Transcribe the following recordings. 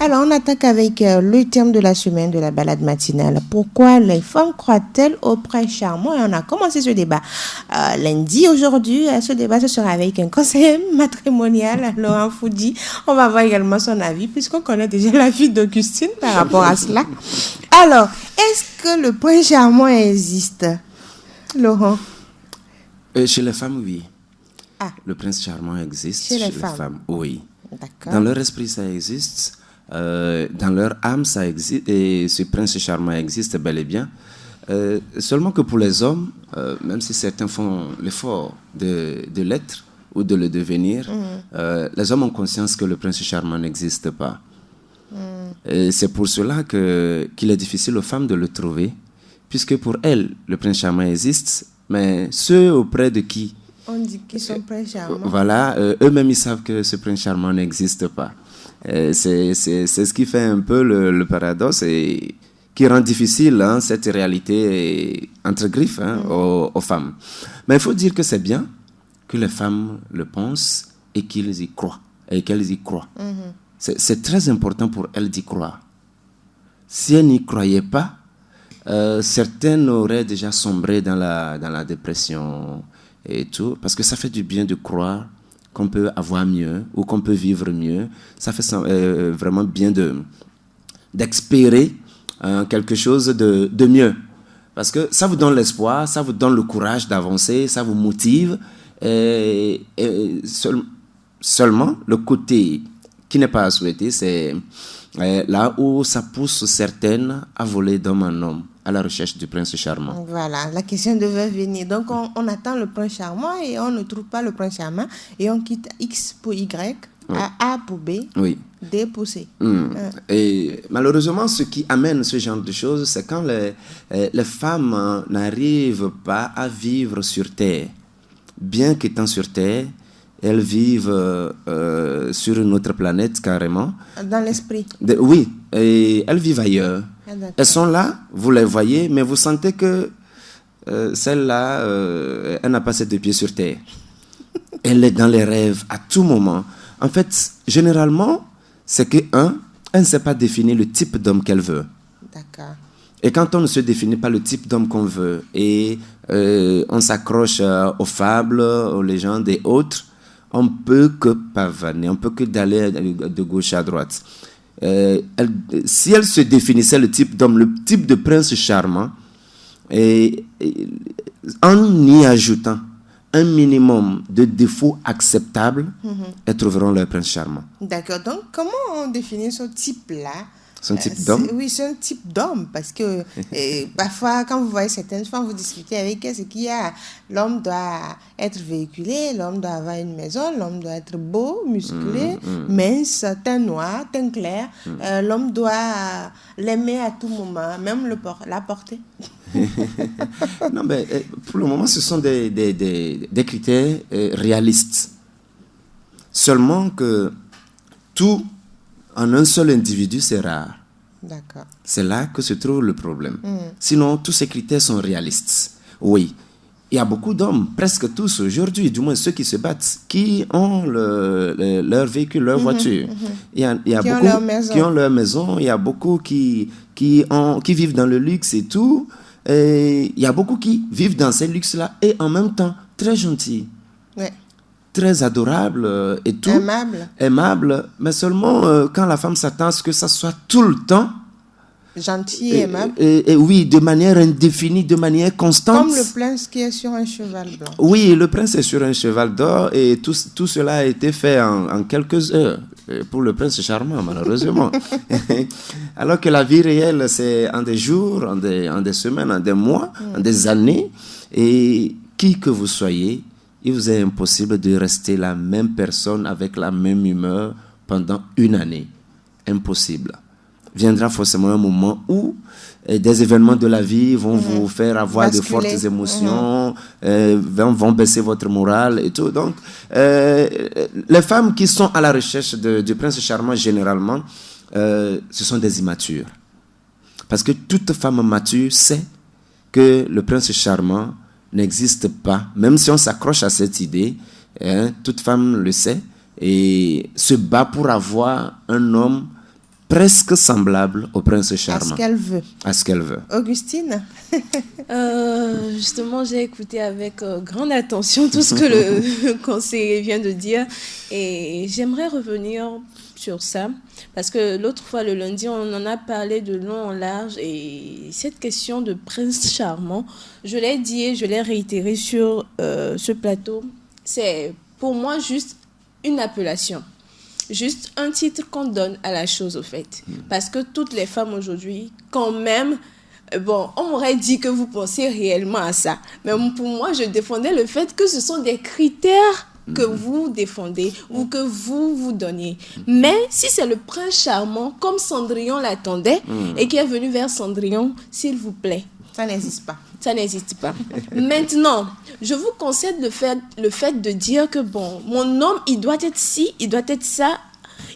Alors, on attaque avec le thème de la semaine de la balade matinale. Pourquoi les femmes croient-elles au prince charmant? Et on a commencé ce débat lundi. Aujourd'hui, ce débat, ce sera avec un conseiller matrimonial, Laurent Foudi. On va voir également son avis, puisqu'on connaît déjà l'avis d'Augustine par rapport à cela. Alors, est-ce que le prince charmant existe, Laurent? Chez les femmes, oui. Ah. Le prince charmant existe. Chez les femmes, oui. D'accord. Dans leur esprit, ça existe. Dans leur âme, ça existe. Et ce prince charmant existe bel et bien. Seulement que pour les hommes, même si certains font l'effort de l'être ou de le devenir, les hommes ont conscience que le prince charmant n'existe pas. Et c'est pour cela qu'il est difficile aux femmes de le trouver, puisque pour elles, le prince charmant existe, mais ceux auprès de qui on dit qu'ils sont princes charmants. Voilà, eux-mêmes ils savent que ce prince charmant n'existe pas. C'est ce qui fait un peu le paradoxe et qui rend difficile cette réalité entre griffes aux femmes. Mais il faut dire que c'est bien que les femmes le pensent et qu'elles y croient. C'est très important pour elles d'y croire. Si elles n'y croyaient pas, certaines auraient déjà sombré dans la dépression et tout, parce que ça fait du bien de croire qu'on peut avoir mieux ou qu'on peut vivre mieux. Ça fait vraiment bien d'espérer quelque chose de mieux, parce que ça vous donne l'espoir, ça vous donne le courage d'avancer, ça vous motive. Seulement, le côté qui n'est pas à souhaiter, c'est là où ça pousse certaines à voler d'homme en homme à la recherche du prince charmant. Voilà, la question devait venir. Donc, on attend le prince charmant et on ne trouve pas le prince charmant et on quitte X pour Y, A pour B, D pour C. Et malheureusement, ce qui amène ce genre de choses, c'est quand les femmes n'arrivent pas à vivre sur Terre. Bien qu'étant sur Terre, elles vivent sur une autre planète carrément. Dans l'esprit. Oui, et elles vivent ailleurs. Elles sont là, vous les voyez, mais vous sentez que celle-là, elle n'a pas ses deux pieds sur terre. Elle est dans les rêves à tout moment. En fait, généralement, c'est que, elle ne sait pas définir le type d'homme qu'elle veut. D'accord. Et quand on ne se définit pas le type d'homme qu'on veut et on s'accroche aux fables, aux légendes et autres, on ne peut que pavaner, on ne peut que d'aller de gauche à droite. Si elle se définissait le type d'homme, le type de prince charmant, en y ajoutant un minimum de défauts acceptables, elles trouveront leur prince charmant. D'accord. Donc, comment on définit ce type-là? Son type d'homme? Oui, c'est un type d'homme, parce que parfois, quand vous voyez certaines femmes, vous discutez avec elles, c'est qu'il y a l'homme doit être véhiculé, l'homme doit avoir une maison, l'homme doit être beau, musclé, mince, teint noir, teint clair. L'homme doit l'aimer à tout moment, même la porter. Non, mais pour le moment, ce sont des critères réalistes. Seulement que tout en un seul individu, c'est rare. D'accord. C'est là que se trouve le problème. Sinon, tous ces critères sont réalistes. Oui, il y a beaucoup d'hommes, presque tous aujourd'hui, du moins ceux qui se battent, qui ont leur véhicule, leur voiture. Il y a beaucoup qui ont leur maison. Il y a beaucoup qui vivent dans le luxe et tout. Et il y a beaucoup qui vivent dans ces luxes-là et en même temps très gentils. Ouais. Très adorable et tout. Aimable, mais seulement quand la femme s'attend à ce que ça soit tout le temps. Gentil et aimable. Et oui, de manière indéfinie, de manière constante. Comme le prince qui est sur un cheval blanc. Oui, le prince est sur un cheval d'or et tout cela a été fait en quelques heures pour le prince charmant, malheureusement. Alors que la vie réelle, c'est en des jours, en des semaines, en des mois, en des années. Et qui que vous soyez, il vous est impossible de rester la même personne avec la même humeur pendant une année. Impossible. Viendra forcément un moment où des événements de la vie vont vous faire avoir de fortes émotions, vont baisser votre morale et tout. Donc, les femmes qui sont à la recherche du prince charmant, généralement, ce sont des immatures. Parce que toute femme mature sait que le prince charmant n'existe pas, même si on s'accroche à cette idée, toute femme le sait et se bat pour avoir un homme presque semblable au prince À charmant. ce qu'elle veut. À ce qu'elle veut. Augustine? Justement, j'ai écouté avec grande attention tout ce que le conseiller vient de dire et j'aimerais revenir sur ça parce que l'autre fois, le lundi, on en a parlé de long en large et cette question de prince charmant, je l'ai dit et je l'ai réitéré sur ce plateau, c'est pour moi juste une appellation. Juste un titre qu'on donne à la chose, au fait. Parce que toutes les femmes aujourd'hui, quand même, bon, on m'aurait dit que vous pensez réellement à ça. Mais pour moi, je défendais le fait que ce sont des critères que vous défendez ou que vous donnez. Mais si c'est le prince charmant, comme Cendrillon l'attendait, et qui est venu vers Cendrillon, s'il vous plaît. Ça n'existe pas. Ça n'existe pas. Maintenant, je vous concède le fait de dire que, bon, mon homme, il doit être ci, il doit être ça,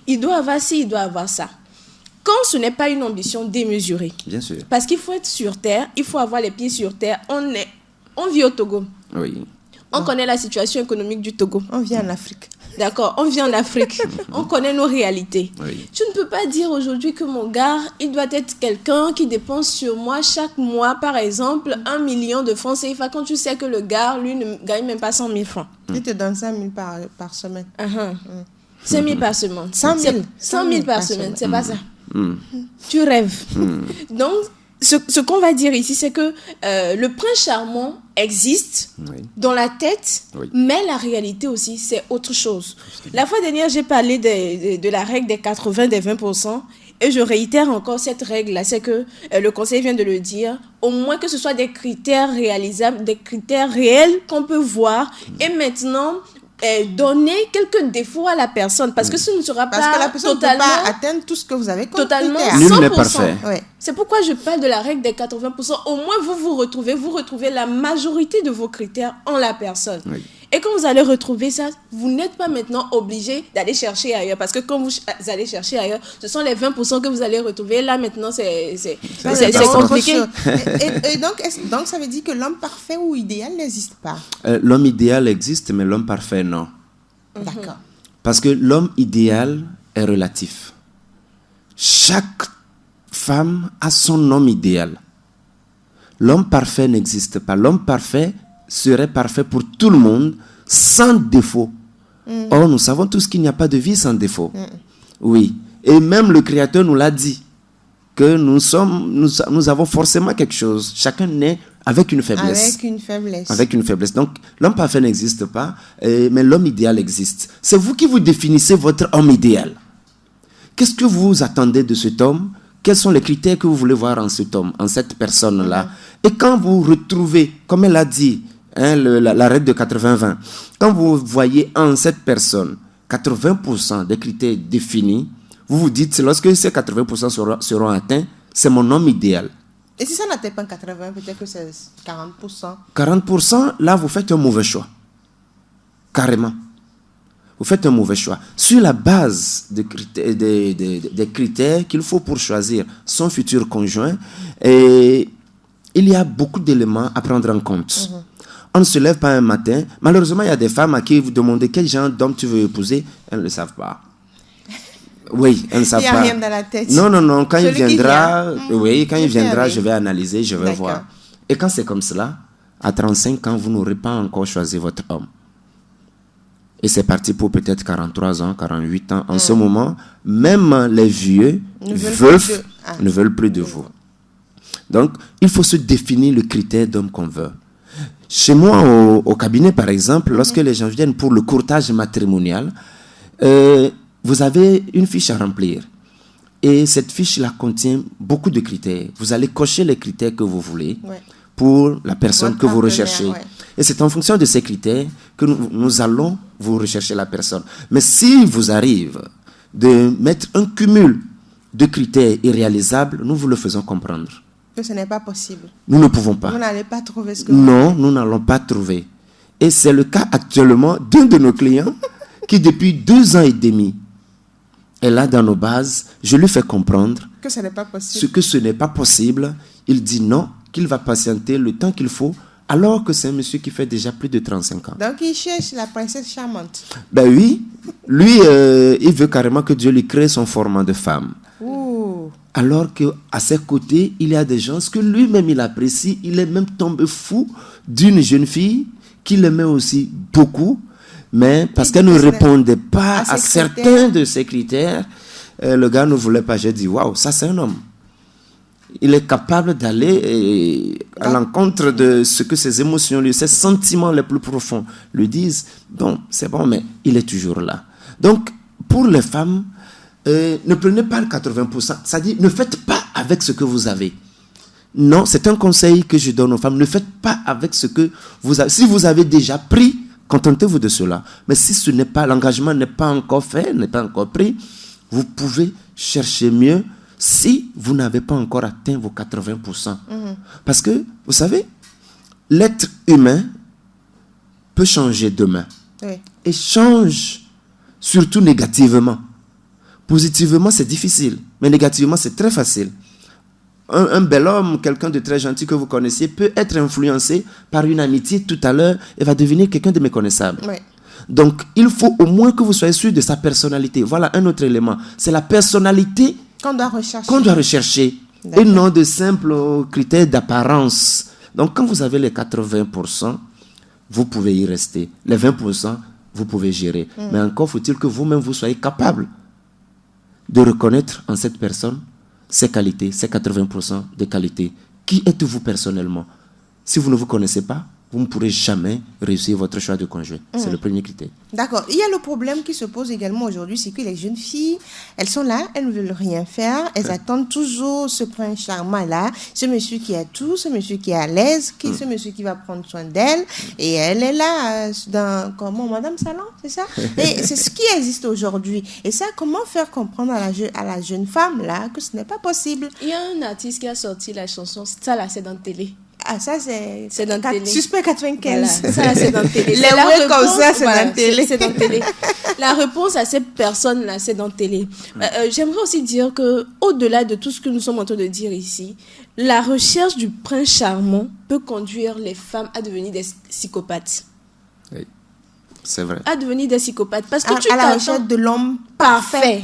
il doit avoir ci, il doit avoir ça. Quand ce n'est pas une ambition démesurée. Bien sûr. Parce qu'il faut être sur terre, il faut avoir les pieds sur terre. On vit au Togo. Oui. On connaît la situation économique du Togo. On vit en Afrique. D'accord, on vit en Afrique. On connaît nos réalités. Oui. Tu ne peux pas dire aujourd'hui que mon gars, il doit être quelqu'un qui dépense sur moi chaque mois, par exemple, 1 million de francs CFA quand tu sais que le gars, lui, ne gagne même pas 100 000 francs. Il te donne 5 000 par semaine. 5 000 par semaine. 100 000. 100 000 par semaine, c'est pas ça. Tu rêves. Donc, ce qu'on va dire ici, c'est que le prince charmant existe dans la tête, mais la réalité aussi, c'est autre chose. La fois dernière, j'ai parlé de la règle des 80, des 20%, et je réitère encore cette règle-là, c'est que le conseil vient de le dire, au moins que ce soit des critères réalisables, des critères réels qu'on peut voir, et maintenant donner quelques défauts à la personne, parce que ce ne sera Parce pas que la personne ne peut totalement... pas atteindre tout ce que vous avez comme Totalement, critère. Nul 100%. n'est parfait. Ouais. C'est pourquoi je parle de la règle des 80%. Au moins, vous retrouvez la majorité de vos critères en la personne. Oui. Et quand vous allez retrouver ça, vous n'êtes pas maintenant obligé d'aller chercher ailleurs. Parce que quand vous allez chercher ailleurs, ce sont les 20% que vous allez retrouver. Là, maintenant, c'est compliqué. Et donc, ça veut dire que l'homme parfait ou idéal n'existe pas. L'homme idéal existe, mais l'homme parfait, non. D'accord. Parce que l'homme idéal est relatif. Chaque femme a son homme idéal. L'homme parfait n'existe pas. L'homme parfait serait parfait pour tout le monde, sans défaut. Or, nous savons tous qu'il n'y a pas de vie sans défaut. Oui. Et même le Créateur nous l'a dit, que nous avons forcément quelque chose. Chacun naît avec une faiblesse. Avec une faiblesse. Avec une faiblesse. Donc, l'homme parfait n'existe pas, mais l'homme idéal existe. C'est vous qui vous définissez votre homme idéal. Qu'est-ce que vous attendez de cet homme? Quels sont les critères que vous voulez voir en cet homme, en cette personne-là? Et quand vous retrouvez, comme elle a dit, la règle de 80-20, quand vous voyez en cette personne 80% des critères définis, vous vous dites, lorsque ces 80% seront atteints, c'est mon homme idéal. Et si ça n'atteint pas 80, peut-être que c'est 40%. 40%, là, vous faites un mauvais choix. Carrément. Vous faites un mauvais choix. Sur la base des critères qu'il faut pour choisir son futur conjoint, et il y a beaucoup d'éléments à prendre en compte. On ne se lève pas un matin. Malheureusement, il y a des femmes à qui vous demandez quel genre d'homme tu veux épouser. Elles ne le savent pas. Oui, elles ne savent pas. Il n'y a rien dans la tête. Non. Quand il viendra, quand il Je viendra, savais. je vais analyser, je vais D'accord. voir. Et quand c'est comme cela, à 35 ans, vous n'aurez pas encore choisi votre homme. Et c'est parti pour peut-être 43 ans, 48 ans. En ce moment, même les vieux veufs ne veulent plus de vous. Donc, il faut se définir le critère d'homme qu'on veut. Chez moi, au cabinet, par exemple, lorsque les gens viennent pour le courtage matrimonial, vous avez une fiche à remplir. Et cette fiche-là contient beaucoup de critères. Vous allez cocher les critères que vous voulez pour la personne Votre que vous partenaire, recherchez. ouais. Et c'est en fonction de ces critères que nous allons vous rechercher la personne. Mais s'il vous arrive de mettre un cumul de critères irréalisables, nous vous le faisons comprendre. Que ce n'est pas possible. Nous ne pouvons pas. Vous n'allez pas trouver ce que Non, nous n'allons pas trouver. Et c'est le cas actuellement d'un de nos clients qui, depuis 2 ans et demi, est là dans nos bases. Je lui fais comprendre que ce n'est pas possible. que ce n'est pas possible. Il dit non, qu'il va patienter le temps qu'il faut, alors que c'est un monsieur qui fait déjà plus de 35 ans. Donc, il cherche la princesse charmante. Ben oui, lui, il veut carrément que Dieu lui crée son format de femme. alors qu'à ses côtés, il y a des gens que lui-même il apprécie. Il est même tombé fou d'une jeune fille qu'il aimait aussi beaucoup, mais parce qu'elle ne répondait pas à certains de ses critères, le gars ne voulait pas. J'ai dit, waouh, ça c'est un homme. Il est capable d'aller à l'encontre de ce que ses émotions, ses sentiments les plus profonds lui disent. Bon, c'est bon, mais il est toujours là. Donc, pour les femmes, ne prenez pas le 80%. C'est-à-dire, ne faites pas avec ce que vous avez. Non, c'est un conseil que je donne aux femmes. Ne faites pas avec ce que vous avez. Si vous avez déjà pris, contentez-vous de cela. Mais si ce n'est pas, l'engagement n'est pas encore fait, n'est pas encore pris, vous pouvez chercher mieux si vous n'avez pas encore atteint vos 80%. Parce que, vous savez, l'être humain peut changer demain. Oui. Et change surtout négativement. Positivement, c'est difficile, mais négativement, c'est très facile. Un bel homme, quelqu'un de très gentil que vous connaissiez, peut être influencé par une amitié tout à l'heure et va devenir quelqu'un de méconnaissable. Oui. Donc, il faut au moins que vous soyez sûr de sa personnalité. Voilà un autre élément. C'est la personnalité qu'on doit rechercher et non de simples critères d'apparence. Donc, quand vous avez les 80%, vous pouvez y rester. Les 20%, vous pouvez gérer. Mais encore faut-il que vous-même, vous soyez capable de reconnaître en cette personne ses qualités, ses 80% de qualités. Qui êtes-vous personnellement? Si vous ne vous connaissez pas, vous ne pourrez jamais réussir votre choix de conjoint. C'est le premier critère. D'accord. Il y a le problème qui se pose également aujourd'hui, c'est que les jeunes filles, elles sont là, elles ne veulent rien faire, elles attendent toujours ce prince charmant-là, ce monsieur qui a tout, ce monsieur qui est à l'aise, ce monsieur qui va prendre soin d'elle, et elle est là, comment, Madame Salon, c'est ça? Et c'est ce qui existe aujourd'hui. Et ça, comment faire comprendre à la jeune femme, là, que ce n'est pas possible? Il y a un artiste qui a sorti la chanson, ça là, c'est dans la télé. Ah, ça, c'est dans télé. Suspect 95. Voilà, ça, c'est dans la télé. Les mots comme ça, c'est dans télé. C'est dans télé. La réponse à cette personne-là, c'est dans télé. J'aimerais aussi dire que, au-delà de tout ce que nous sommes en train de dire ici, la recherche du prince charmant peut conduire les femmes à devenir des psychopathes. Oui, c'est vrai. À devenir des psychopathes. Parce que à la recherche de l'homme parfait.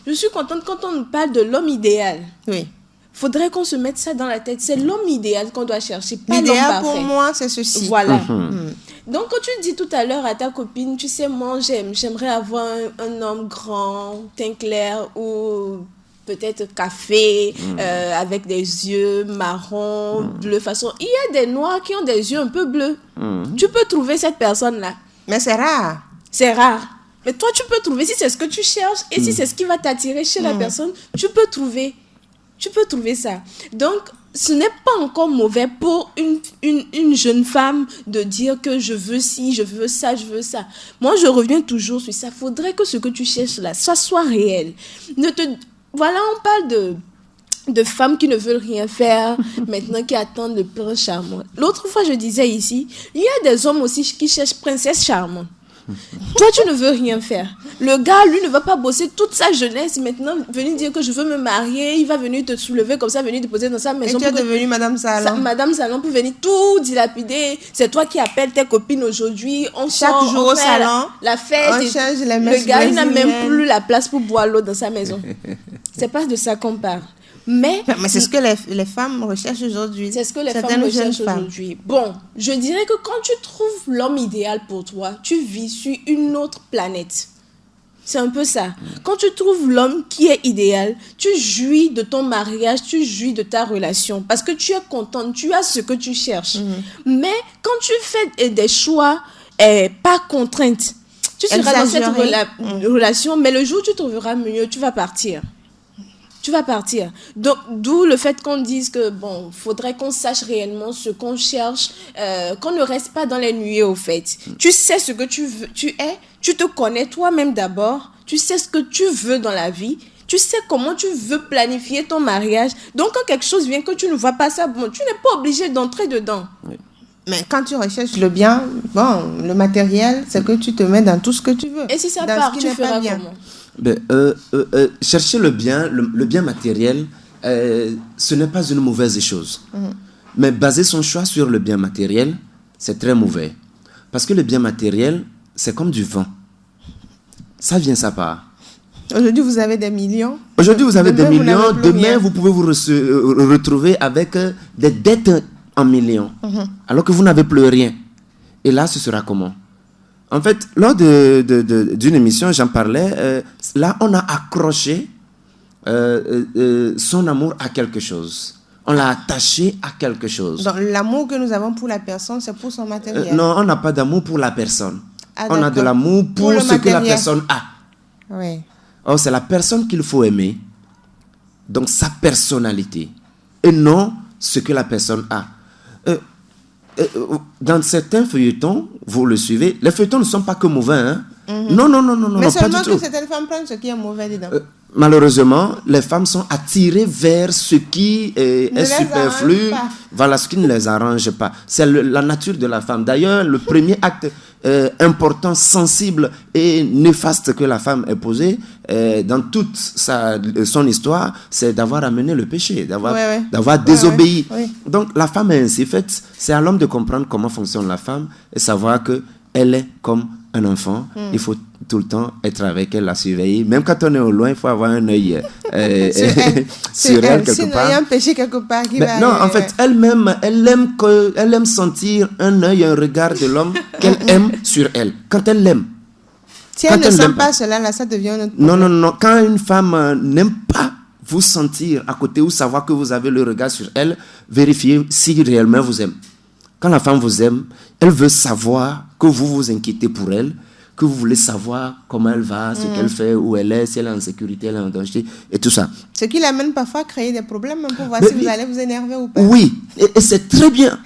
Je suis contente quand on nous parle de l'homme idéal. Oui. Faudrait qu'on se mette ça dans la tête. C'est l'homme idéal qu'on doit chercher, pas l'homme L'idéal parfait. pour moi, c'est ceci. Voilà. Donc, quand tu dis tout à l'heure à ta copine, tu sais, moi, j'aimerais avoir un homme grand, teint clair ou peut-être café, avec des yeux marrons, bleus, façon. Il y a des noirs qui ont des yeux un peu bleus. Tu peux trouver cette personne-là. Mais c'est rare. C'est rare. Mais toi, tu peux trouver si c'est ce que tu cherches et si c'est ce qui va t'attirer chez la personne, tu peux trouver. Tu peux trouver ça. Donc, ce n'est pas encore mauvais pour une jeune femme de dire que je veux ci, je veux ça, je veux ça. Moi, je reviens toujours sur ça. Il faudrait que ce que tu cherches là, ça soit réel. Voilà, on parle de femmes qui ne veulent rien faire, maintenant qui attendent le prince charmant. L'autre fois, je disais ici, il y a des hommes aussi qui cherchent princesse charmante. Toi, tu ne veux rien faire. Le gars, lui, ne va pas bosser toute sa jeunesse. Maintenant, venir dire que je veux me marier, il va venir te soulever comme ça, venir te poser dans sa maison. Et tu es devenue Madame Salon. Madame Salon peut venir tout dilapider. C'est toi qui appelles tes copines aujourd'hui. Chaque jour au salon, la fête. On change les messes. Le gars, il n'a même plus la place pour boire l'eau dans sa maison. C'est pas de ça qu'on parle. Mais c'est ce que les femmes recherchent aujourd'hui. C'est ce que les femmes recherchent aujourd'hui. Bon, je dirais que quand tu trouves l'homme idéal pour toi, tu vis sur une autre planète. C'est un peu ça. Quand tu trouves l'homme qui est idéal, tu jouis de ton mariage, tu jouis de ta relation. Parce que tu es contente, tu as ce que tu cherches. Mais quand tu fais des choix pas contraintes, tu seras dans cette relation, mais le jour où tu trouveras mieux, tu vas partir. Tu vas partir. Donc, d'où le fait qu'on dise que, bon, faudrait qu'on sache réellement ce qu'on cherche, qu'on ne reste pas dans les nuées, au fait. Tu sais ce que tu veux, tu te connais toi-même d'abord, tu sais ce que tu veux dans la vie, tu sais comment tu veux planifier ton mariage. Donc, quand quelque chose vient que tu ne vois pas ça, bon, tu n'es pas obligé d'entrer dedans. Oui. Mais quand tu recherches le bien, bon, le matériel, c'est que tu te mets dans tout ce que tu veux. Et si ça part, tu feras comment? Chercher le bien matériel, ce n'est pas une mauvaise chose. Mais baser son choix sur le bien matériel, c'est très mauvais. Parce que le bien matériel, c'est comme du vent. Ça vient, ça part. Aujourd'hui, vous avez des millions. Aujourd'hui, vous avez des Demain, vous millions. n'avez plus Demain, rien. vous pouvez vous retrouver avec des dettes en millions, alors que vous n'avez plus rien. Et là, ce sera comment? En fait, lors d'une émission, j'en parlais. Là, on a accroché son amour à quelque chose. On l'a attaché à quelque chose. Donc, l'amour que nous avons pour la personne, c'est pour son matériel. Non, on n'a pas d'amour pour la personne. Ah, on a de d'accord. l'amour pour le ce que la matériel. personne a. Oui. Or, c'est la personne qu'il faut aimer. Donc, sa personnalité. Et non ce que la personne a. Dans certains feuilletons, vous le suivez, les feuilletons ne sont pas que mauvais. Hein? Non, Mais pas du seulement tout. que certaines femmes prennent ce qui est mauvais dedans. Malheureusement, les femmes sont attirées vers ce qui est les superflu, arrange pas. voilà, ce qui ne les arrange pas. C'est la nature de la femme. D'ailleurs, le premier acte important, sensible et néfaste que la femme ait posé dans toute son histoire, c'est d'avoir amené le péché, d'avoir désobéi. Ouais. Donc, la femme est ainsi faite. C'est à l'homme de comprendre comment fonctionne la femme et savoir qu'elle est comme un enfant. Il faut tout le temps être avec elle, la surveiller. Même quand on est au loin, il faut avoir un œil sur elle quelque Sinon, part. il y a un péché quelque part qui Mais va non, arriver, en fait, elle-même, elle aime sentir un œil, un regard de l'homme qu'elle aime sur elle. Quand elle l'aime. Si quand elle ne elle sent l'aime pas cela, là, ça devient un autre Non, problème. non. Quand une femme n'aime pas vous sentir à côté ou savoir que vous avez le regard sur elle, vérifiez si réellement vous aime. Quand la femme vous aime, elle veut savoir que vous vous inquiétez pour elle, que vous voulez savoir comment elle va, ce qu'elle fait, où elle est, si elle est en sécurité, elle est en danger, et tout ça. Ce qui l'amène parfois à créer des problèmes même pour voir Mais si vous allez vous énerver ou pas. Oui, et c'est très bien.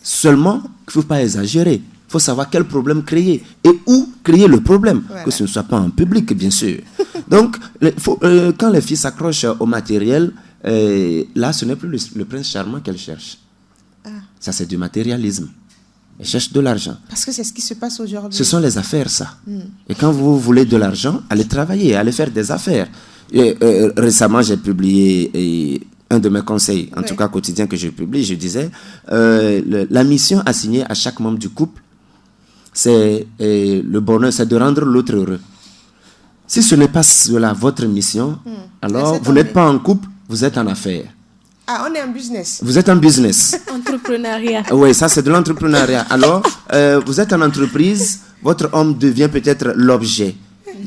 Seulement, il ne faut pas exagérer. Il faut savoir quel problème créer et où créer le problème. Voilà. Que ce ne soit pas en public, bien sûr. Donc, quand les filles s'accrochent au matériel, là, ce n'est plus le prince charmant qu'elles cherchent. Ça, c'est du matérialisme. Elles cherchent de l'argent. Parce que c'est ce qui se passe aujourd'hui. Ce sont les affaires, ça. Et quand vous voulez de l'argent, allez travailler, allez faire des affaires. Récemment, j'ai publié un de mes conseils, en tout cas quotidien que je publie, je disais, la mission assignée à chaque membre du couple, c'est le bonheur, c'est de rendre l'autre heureux. Si ce n'est pas cela, votre mission, alors Laissez vous n'êtes tomber. pas en couple, vous êtes en affaires. Ah, on est en business. Vous êtes en business. Entrepreneuriat. Oui, ça c'est de l'entrepreneuriat. Alors, vous êtes en entreprise, votre homme devient peut-être l'objet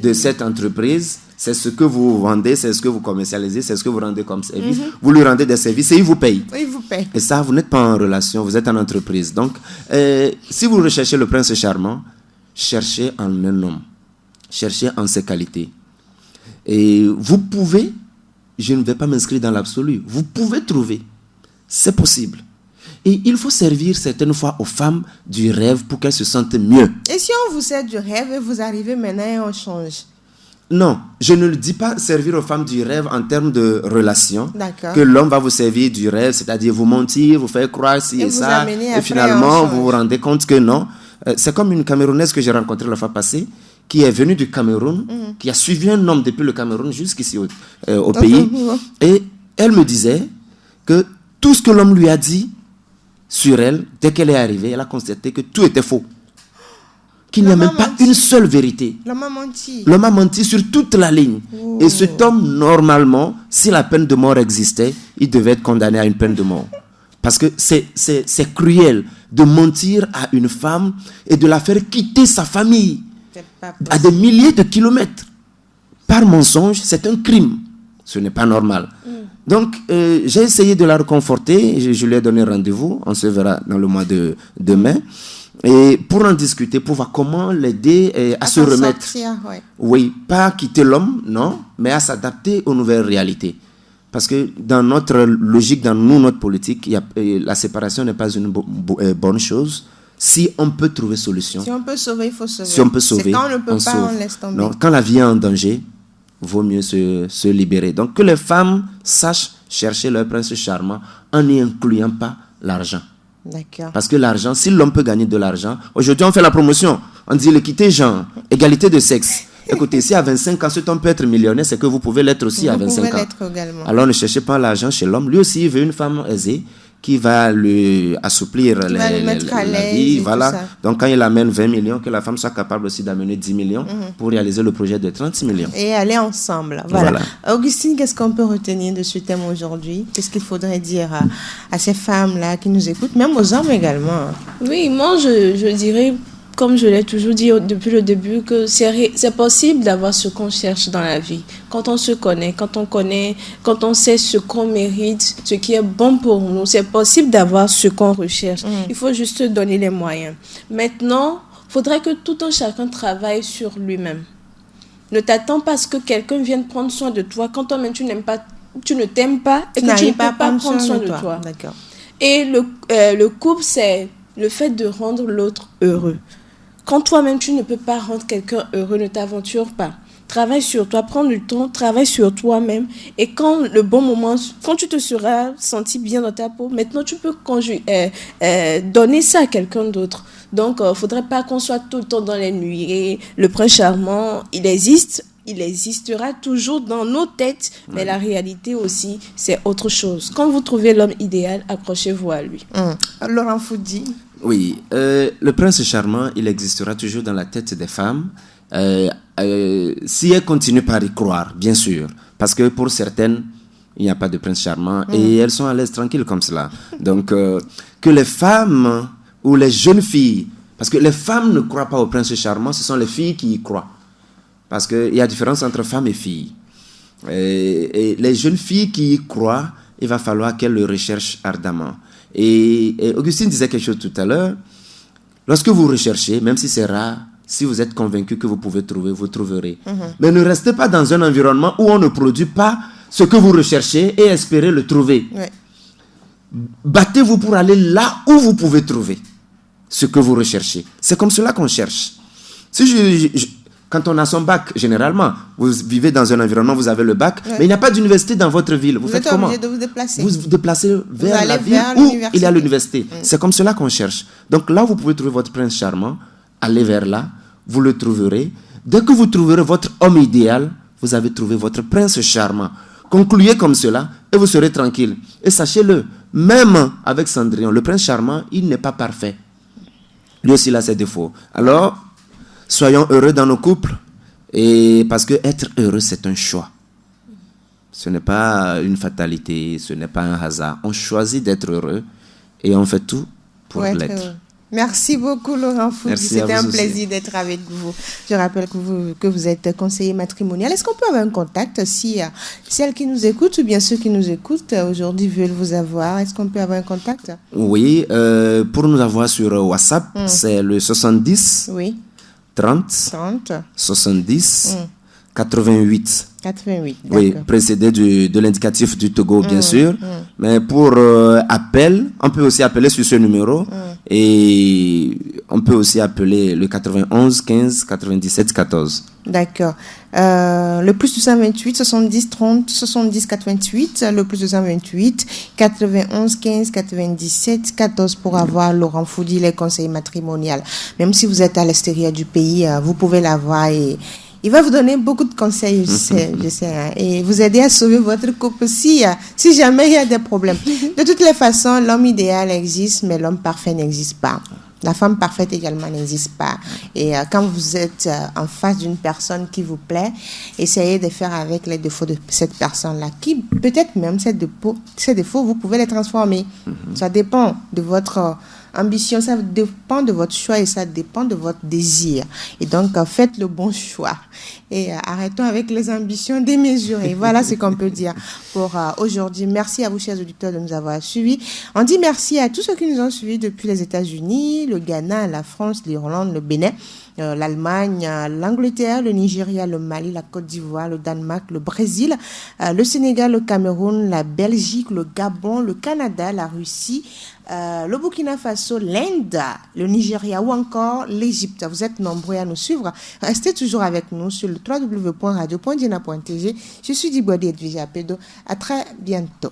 de cette entreprise. C'est ce que vous vendez, c'est ce que vous commercialisez, c'est ce que vous rendez comme service. Vous lui rendez des services et il vous paye. Oui, il vous paye. Et ça, vous n'êtes pas en relation, vous êtes en entreprise. Donc, si vous recherchez le prince charmant, cherchez en un homme. Cherchez en ses qualités. Et vous pouvez, je ne vais pas m'inscrire dans l'absolu, vous pouvez trouver. C'est possible. Et il faut servir certaines fois aux femmes du rêve pour qu'elles se sentent mieux. Et si on vous sert du rêve et vous arrivez maintenant et on change? Non, je ne le dis pas servir aux femmes du rêve en termes de relation. D'accord. Que l'homme va vous servir du rêve, c'est-à-dire vous mentir, vous faire croire ci Et et vous ça. amener Et après, finalement, on vous vous change. rendez compte que non. C'est comme une Camerounaise que j'ai rencontrée la fois passée, qui est venue du Cameroun, qui a suivi un homme depuis le Cameroun jusqu'ici au pays. Et elle me disait que tout ce que l'homme lui a dit sur elle, dès qu'elle est arrivée, elle a constaté que tout était faux. Qu'il n'y a L'homme a même pas menti. une seule vérité. L'homme a menti. L'homme a menti sur toute la ligne. Et cet homme, normalement, si la peine de mort existait, il devait être condamné à une peine de mort. Parce que c'est cruel de mentir à une femme et de la faire quitter sa famille C'est pas à des milliers de kilomètres. Par mensonge, c'est un crime. Ce n'est pas normal. Donc, j'ai essayé de la réconforter. Je lui ai donné rendez-vous. On se verra dans le mois de mai. Et pour en discuter, pour voir comment l'aider à se s'en remettre. sortir, ouais. Oui, pas quitter l'homme, non, mais à s'adapter aux nouvelles réalités. Parce que dans notre logique, dans notre politique, la séparation n'est pas une bonne chose. Si on peut trouver solution, Si on peut sauver, il faut sauver. si on peut sauver, C'est quand on ne peut pas, sauve. on laisse tomber. Non, quand la vie est en danger, vaut mieux se libérer. Donc que les femmes sachent chercher leur prince charmant en n'y incluant pas l'argent. D'accord. Parce que l'argent, si l'homme peut gagner de l'argent, aujourd'hui on fait la promotion, on dit l'équité genre, égalité de sexe. Écoutez, si à 25 ans cet homme peut être millionnaire, c'est que vous pouvez l'être aussi à Vous 25 pouvez ans. l'être également. Alors ne cherchez pas l'argent chez l'homme, lui aussi il veut une femme aisée qui va lui assouplir Qui va lui mettre à la l'aise vie. et Voilà. tout ça. Donc, quand il amène 20 millions, que la femme soit capable aussi d'amener 10 millions pour réaliser le projet de 30 millions. Et aller ensemble. Voilà. Augustine, qu'est-ce qu'on peut retenir de ce thème aujourd'hui? Qu'est-ce qu'il faudrait dire à ces femmes-là qui nous écoutent, même aux hommes également? Oui, moi, je dirais, comme je l'ai toujours dit depuis le début, que c'est possible d'avoir ce qu'on cherche dans la vie. Quand on se connaît, quand on sait ce qu'on mérite, ce qui est bon pour nous, c'est possible d'avoir ce qu'on recherche. Il faut juste se donner les moyens. Maintenant, il faudrait que tout un chacun travaille sur lui-même. Ne t'attends pas à ce que quelqu'un vienne prendre soin de toi quand toi-même tu ne t'aimes pas et que tu ne peux pas prendre soin de toi. D'accord. Et le couple, c'est le fait de rendre l'autre heureux. Quand toi-même, tu ne peux pas rendre quelqu'un heureux, ne t'aventure pas. Travaille sur toi, prends du temps, travaille sur toi-même. Et quand le bon moment, quand tu te seras senti bien dans ta peau, maintenant tu peux donner ça à quelqu'un d'autre. Donc, il ne faudrait pas qu'on soit tout le temps dans les nuits. Et le prince charmant, il existera toujours dans nos têtes, mais la réalité aussi, c'est autre chose. Quand vous trouvez l'homme idéal, accrochez-vous à lui. Laurent Foudi. Oui, le prince charmant, il existera toujours dans la tête des femmes, si elles continuent par y croire, bien sûr, parce que pour certaines, il n'y a pas de prince charmant et elles sont à l'aise tranquilles comme cela. Donc, que les femmes ou les jeunes filles, parce que les femmes ne croient pas au prince charmant, ce sont les filles qui y croient. Parce qu'il y a différence entre femmes et filles. Et les jeunes filles qui y croient, il va falloir qu'elles le recherchent ardemment. Et Augustine disait quelque chose tout à l'heure. Lorsque vous recherchez, même si c'est rare, si vous êtes convaincu que vous pouvez trouver, vous trouverez. Mais ne restez pas dans un environnement où on ne produit pas ce que vous recherchez et espérez le trouver. Ouais. Battez-vous pour aller là où vous pouvez trouver ce que vous recherchez. C'est comme cela qu'on cherche. Si quand on a son bac, généralement, vous vivez dans un environnement, vous avez le bac, mais il n'y a pas d'université dans votre ville. Vous faites comment? Vous êtes obligé de vous déplacer. Vous vous déplacez vers la ville où il y a l'université. C'est comme cela qu'on cherche. Donc là, vous pouvez trouver votre prince charmant, allez vers là, vous le trouverez. Dès que vous trouverez votre homme idéal, vous avez trouvé votre prince charmant. Concluez comme cela et vous serez tranquille. Et sachez-le, même avec Cendrillon, le prince charmant, il n'est pas parfait. Lui aussi, il a ses défauts. Alors, soyons heureux dans nos couples, et parce que être heureux, c'est un choix. Ce n'est pas une fatalité, ce n'est pas un hasard. On choisit d'être heureux et on fait tout pour l'être. Merci beaucoup, Laurent Foudi. C'était un plaisir d'être avec vous. Je rappelle que vous êtes conseiller matrimonial. Est-ce qu'on peut avoir un contact si celles qui nous écoutent ou bien ceux qui nous écoutent aujourd'hui veulent vous avoir? Est-ce qu'on peut avoir un contact? Oui, pour nous avoir sur WhatsApp, c'est le 70 30 70 88. 88, oui, précédé de l'indicatif du Togo, bien sûr. Mais pour appel, on peut aussi appeler sur ce numéro. Et on peut aussi appeler le 91 15 97 14. D'accord. Le plus 228 70 30 70 88. Le plus 228 91 15 97 14 pour avoir Laurent Foudi, les conseillers matrimonial. Même si vous êtes à l'extérieur du pays, vous pouvez l'avoir et il va vous donner beaucoup de conseils, je sais, hein, et vous aider à sauver votre couple si jamais il y a des problèmes. De toutes les façons, l'homme idéal existe, mais l'homme parfait n'existe pas. La femme parfaite également n'existe pas. Et quand vous êtes en face d'une personne qui vous plaît, essayez de faire avec les défauts de cette personne-là, qui peut-être même ces défauts, vous pouvez les transformer. Ça dépend de votre ambition, ça dépend de votre choix et ça dépend de votre désir. Et donc, faites le bon choix. Et arrêtons avec les ambitions démesurées. Voilà ce qu'on peut dire pour aujourd'hui. Merci à vous, chers auditeurs, de nous avoir suivis. On dit merci à tous ceux qui nous ont suivis depuis les États-Unis, le Ghana, la France, l'Irlande, le Bénin, l'Allemagne, l'Angleterre, le Nigeria, le Mali, la Côte d'Ivoire, le Danemark, le Brésil, le Sénégal, le Cameroun, la Belgique, le Gabon, le Canada, la Russie, le Burkina Faso, l'Inde, le Nigeria ou encore l'Égypte. Vous êtes nombreux à nous suivre. Restez toujours avec nous sur le www.radio.dina.tg. Je suis Dibouadi Edwige Apedo. À très bientôt.